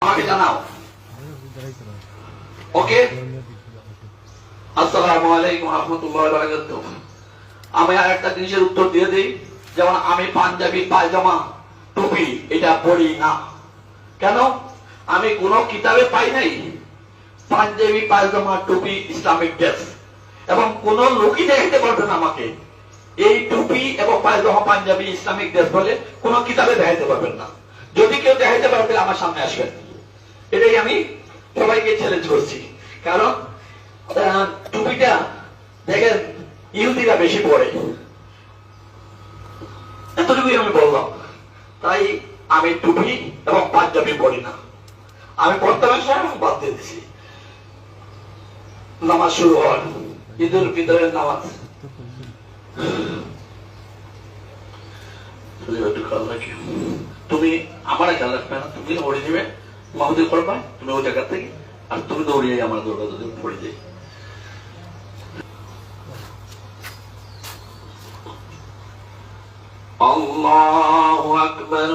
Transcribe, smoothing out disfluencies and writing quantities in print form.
আমাকে জানাও। ওকে, আসসালামু আলাইকুম রাহমাতুল্লাহি ওয়া বারাকাতুহু। আমি আর একটা জিনিসের উত্তর দিয়ে দিই, যেমন আমি পাঞ্জাবি পায়জামা টুপি এটা পরি না। কেন? আমি কোন কিতাবে পাই নাই পাঞ্জাবি পায়জামা টুপি ইসলামিক ড্রেস, এবং কোন লোকই দেখাতে পারবে না আমাকে এই টুপি এবং পায়জামা পাঞ্জাবি ইসলামিক ড্রেস বলে কোন কিতাবে দেখাতে পারবেন না। যদি কেউ দেখাতে পারবে আমার সামনে আসবেন। এটাই আমি সবাইকে চ্যালেঞ্জ করছি। কারণ টুপিটা দেখেন ইহুদিরা বেশি পড়ে, এতটুকুই আমি বললাম। তাই আমি টুপি এবং পাঞ্জাবি পড়ি না। আমি পড়তাম বাদ দিয়ে দিছি। নামাজ শুরু হয়, ঈদুল ফিতরের নামাজ। তুমি আমার খেয়াল রাখবে না, তুমি পড়ে দিবে মাহুদি করবা, তুমি ওই জায়গা থেকে, আর তুমি দৌড়িয়ে আমার দৌড়া পড়ে যাই। আল্লাহু আকবার।